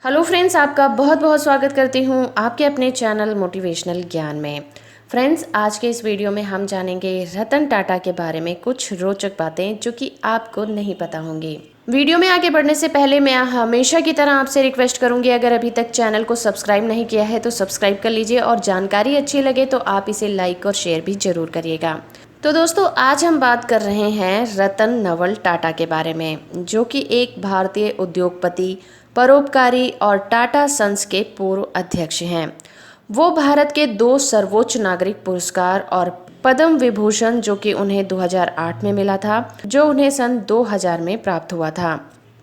Hello friends, आपका बहुत बहुत स्वागत करती हूँ आपके अपने चैनल मोटिवेशनल ज्ञान में। फ्रेंड्स, आज के इस वीडियो में हम जानेंगे रतन टाटा के बारे में कुछ रोचक बातें जो कि आपको नहीं पता होंगी। वीडियो में आगे बढ़ने से पहले मैं हमेशा की तरह आपसे रिक्वेस्ट करूंगी, अगर अभी तक चैनल को सब्सक्राइब नहीं किया है तो सब्सक्राइब कर लीजिए और जानकारी अच्छी लगे तो आप इसे लाइक और शेयर भी जरूर करिएगा। तो दोस्तों, आज हम बात कर रहे हैं रतन नवल टाटा के बारे में, जो कि एक भारतीय उद्योगपति, परोपकारी और टाटा सन्स के पूर्व अध्यक्ष हैं। वो भारत के 2 सर्वोच्च नागरिक पुरस्कार और पद्म विभूषण, जो कि उन्हें 2008 में मिला था, जो उन्हें सन 2000 में प्राप्त हुआ था।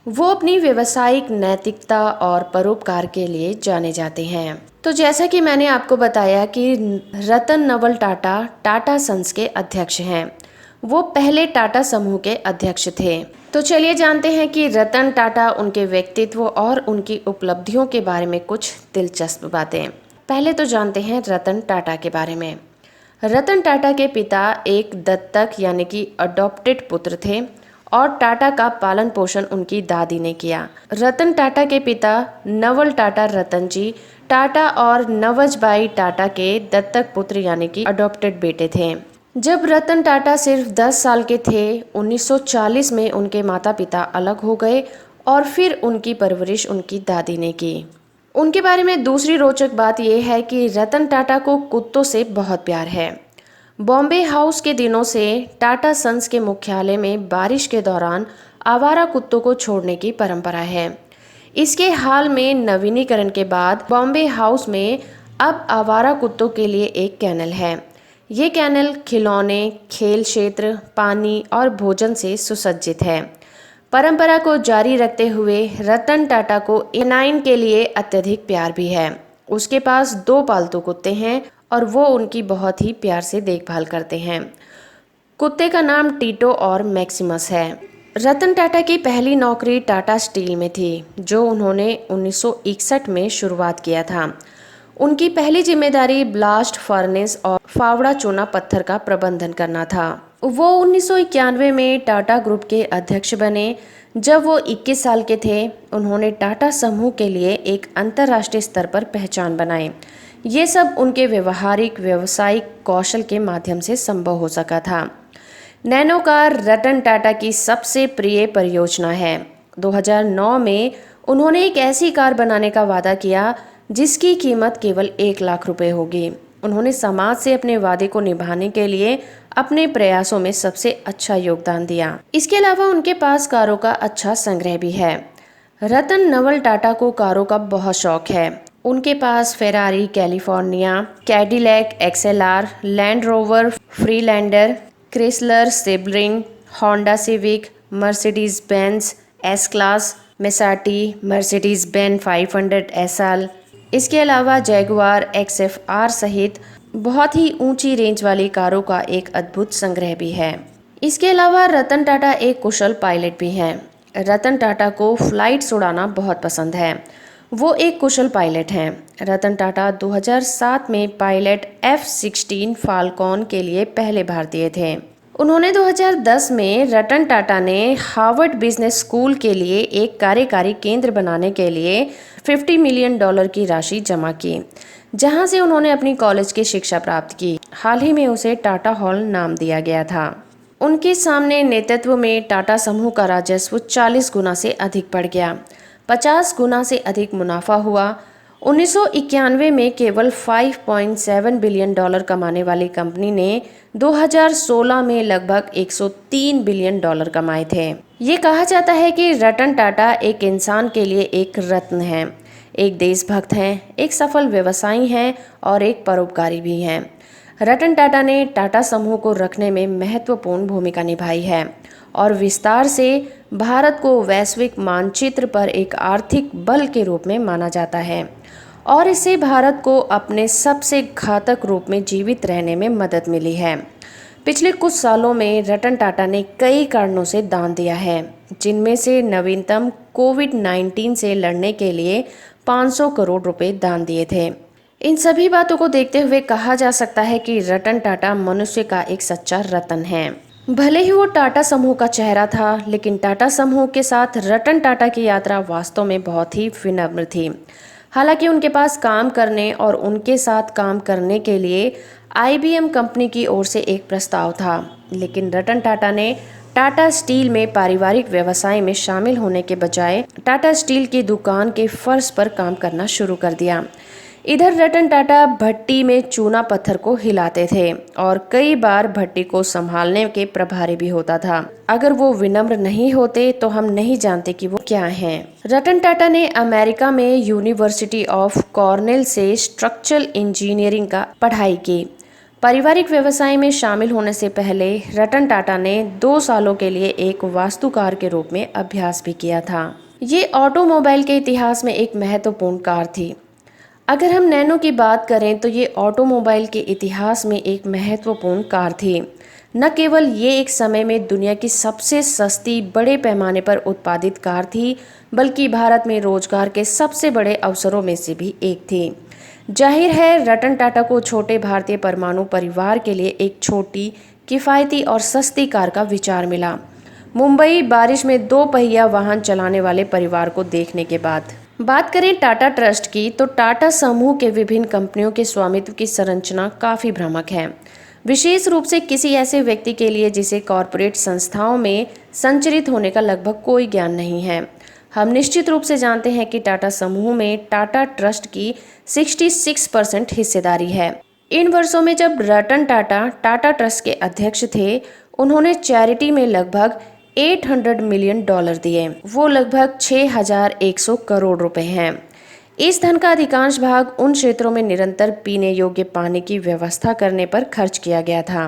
वो अपनी व्यावसायिक नैतिकता और परोपकार के लिए जाने जाते हैं। तो जैसा कि मैंने आपको बताया कि रतन नवल टाटा टाटा सन्स के अध्यक्ष हैं। वो पहले टाटा समूह के अध्यक्ष थे। तो चलिए जानते हैं कि रतन टाटा, उनके व्यक्तित्व और उनकी उपलब्धियों के बारे में कुछ दिलचस्प बातें। पहले तो जानते हैं रतन टाटा के बारे में। रतन टाटा के पिता एक दत्तक यानी कि अडॉप्टेड पुत्र थे और टाटा का पालन पोषण उनकी दादी ने किया। रतन टाटा के पिता नवल टाटा रतन जी टाटा और नवजबाई टाटा के दत्तक पुत्र यानी कि अडॉप्टेड बेटे थे। जब रतन टाटा सिर्फ 10 साल के थे, 1940 में उनके माता पिता अलग हो गए और फिर उनकी परवरिश उनकी दादी ने की। उनके बारे में दूसरी रोचक बात यह है कि रतन टाटा को कुत्तों से बहुत प्यार है। बॉम्बे हाउस के दिनों से टाटा सन्स के मुख्यालय में बारिश के दौरान आवारा कुत्तों को छोड़ने की परंपरा है। इसके हाल में नवीनीकरण के बाद बॉम्बे हाउस में अब आवारा कुत्तों के लिए एक कैनल है। ये कैनल खिलौने, खेल क्षेत्र, पानी और भोजन से सुसज्जित है। परंपरा को जारी रखते हुए रतन टाटा को एनाइन के लिए अत्यधिक प्यार भी है। उसके पास 2 पालतू कुत्ते हैं और वो उनकी बहुत ही प्यार से देखभाल करते हैं। कुत्ते का नाम टीटो और मैक्सिमस है। रतन टाटा की पहली नौकरी टाटा स्टील में थी, जो उन्होंने 1961 में शुरुआत किया था। उनकी पहली जिम्मेदारी ब्लास्ट फर्नेस और फावड़ा चूना पत्थर का प्रबंधन करना था। वो 1991 में टाटा ग्रुप के अध्यक्ष बने। जब वो 21 साल के थे, उन्होंने टाटा समूह के लिए एक अंतर्राष्ट्रीय स्तर पर पहचान बनाई। ये सब उनके व्यावसायिक कौशल के माध्यम से संभव हो सका था। नैनो कार रतन टाटा की सबसे प्रिय परियोजना है। 2009 में उन्होंने एक ऐसी कार बनाने का वादा किया जिसकी कीमत केवल 1 लाख रुपए होगी। उन्होंने समाज से अपने वादे को निभाने के लिए अपने प्रयासों में सबसे अच्छा योगदान दिया। इसके अलावा उनके पास कारों का अच्छा संग्रह भी है। रतन नवल टाटा को कारों का बहुत शौक है। उनके पास Ferrari, California, Cadillac XLR, Land Rover Freelander, Chrysler Sebring, Honda Civic, Mercedes Benz S class, Maserati, Mercedes Benz 500 SL, इसके अलावा जैगुआर XFR सहित बहुत ही ऊंची रेंज वाली कारों का एक अद्भुत संग्रह भी है। इसके अलावा रतन टाटा एक कुशल पायलट भी हैं। रतन टाटा को फ्लाइट्स उड़ाना बहुत पसंद है। वो एक कुशल पायलट हैं। रतन टाटा 2007 में पायलट F-16 फाल्कॉन के लिए पहले भारतीय थे। उन्होंने 2010 में रतन टाटा ने हार्वर्ड बिजनेस स्कूल के लिए एक कार्यकारी केंद्र बनाने के लिए $50 मिलियन की राशि जमा की, जहां से उन्होंने अपनी कॉलेज की शिक्षा प्राप्त की। हाल ही में उसे टाटा हॉल नाम दिया गया था। उनके सामने नेतृत्व में टाटा समूह का राजस्व 40 गुना से अधिक बढ़ गया। 50 गुना से अधिक मुनाफा हुआ। 1991 में केवल $5.7 बिलियन कमाने वाली कंपनी ने 2016 में लगभग $103 बिलियन कमाए थे। ये कहा जाता है कि रतन टाटा एक इंसान के लिए एक रत्न है, एक देशभक्त हैं, एक सफल व्यवसायी हैं और एक परोपकारी भी हैं। रतन टाटा ने टाटा समूह को रखने में महत्वपूर्ण भूमिका निभाई है और विस्तार से भारत को वैश्विक मानचित्र पर एक आर्थिक बल के रूप में माना जाता है और इससे भारत को अपने सबसे घातक रूप में जीवित रहने में मदद मिली है। पिछले कुछ सालों में रतन टाटा ने कई कारणों से दान दिया है, जिनमें से नवीनतम कोविड-19 से लड़ने के लिए 500 करोड़ रुपए दान दिए थे। इन सभी बातों को देखते हुए कहा जा सकता है कि रतन टाटा मनुष्य का एक सच्चा रतन है। भले ही वो टाटा समूह का चेहरा था, लेकिन टाटा समूह के साथ रतन टाटा की यात्रा वास्तव में बहुत ही विनम्र थी। हालांकि उनके पास काम करने और उनके साथ काम करने के लिए आईबीएम कंपनी की ओर से एक प्रस्ताव था, लेकिन रतन टाटा ने टाटा स्टील में पारिवारिक व्यवसाय में शामिल होने के बजाय टाटा स्टील की दुकान के फर्श पर काम करना शुरू कर दिया। इधर रतन टाटा भट्टी में चूना पत्थर को हिलाते थे और कई बार भट्टी को संभालने के प्रभारी भी होता था। अगर वो विनम्र नहीं होते तो हम नहीं जानते कि वो क्या हैं। रतन टाटा ने अमेरिका में यूनिवर्सिटी ऑफ कॉर्नेल से स्ट्रक्चरल इंजीनियरिंग का पढ़ाई की। पारिवारिक व्यवसाय में शामिल होने से पहले रतन टाटा ने 2 सालों के लिए एक वास्तुकार के रूप में अभ्यास भी किया था। ये ऑटोमोबाइल के इतिहास में एक महत्वपूर्ण कार थी। अगर हम नैनो की बात करें तो ये ऑटोमोबाइल के इतिहास में एक महत्वपूर्ण कार थी। न केवल ये एक समय में दुनिया की सबसे सस्ती बड़े पैमाने पर उत्पादित कार थी, बल्कि भारत में रोजगार के सबसे बड़े अवसरों में से भी एक थी। जाहिर है, रतन टाटा को छोटे भारतीय परमाणु परिवार के लिए एक छोटी, किफ़ायती और सस्ती कार का विचार मिला। मुंबई बारिश में 2 पहिया वाहन चलाने वाले परिवार को देखने के बाद। बात करें टाटा ट्रस्ट की, तो टाटा समूह के विभिन्न कंपनियों के स्वामित्व की संरचना काफ़ी भ्रामक है, विशेष रूप से किसी ऐसे व्यक्ति के लिए जिसे कॉरपोरेट संस्थाओं में संचरित होने का लगभग कोई ज्ञान नहीं है। हम निश्चित रूप से जानते हैं कि टाटा समूह में टाटा ट्रस्ट की 66% हिस्सेदारी है। इन वर्षों में जब रतन टाटा टाटा ट्रस्ट के अध्यक्ष थे, उन्होंने चैरिटी में लगभग $800 मिलियन दिए। वो लगभग 6,100 करोड़ रुपए हैं। इस धन का अधिकांश भाग उन क्षेत्रों में निरंतर पीने योग्य पानी की व्यवस्था करने पर खर्च किया गया था,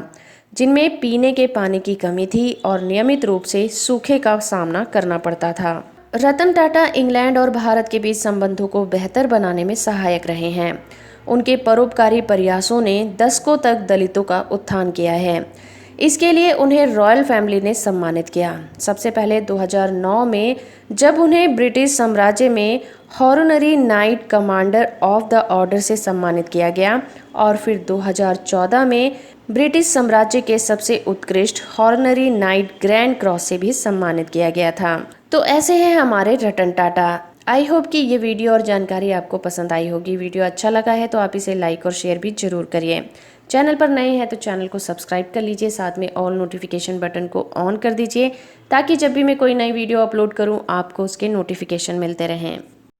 जिनमें पीने के पानी की कमी थी और नियमित रूप से सूखे का सामना करना पड़ता था। रतन टाटा इंग्लैंड और भारत के बीच संबंधों को बेहतर बनाने में सहायक रहे हैं। उनके परोपकारी प्रयासों ने दशकों तक दलितों का उत्थान किया है। इसके लिए उन्हें रॉयल फैमिली ने सम्मानित किया। सबसे पहले 2009 में जब उन्हें ब्रिटिश साम्राज्य में honorary night commander of the order से सम्मानित किया गया और फिर 2014 में ब्रिटिश साम्राज्य के सबसे उत्कृष्ट हॉनररी नाइट ग्रैंड क्रॉस से भी सम्मानित किया गया था। तो ऐसे हैं हमारे रतन टाटा। आई होप कि ये वीडियो और जानकारी आपको पसंद आई होगी। वीडियो अच्छा लगा है तो आप इसे लाइक और शेयर भी जरूर करिए। चैनल पर नए हैं तो चैनल को सब्सक्राइब कर लीजिए, साथ में ऑल नोटिफिकेशन बटन को ऑन कर दीजिए ताकि जब भी मैं कोई नई वीडियो अपलोड करूं आपको उसके नोटिफिकेशन मिलते रहें।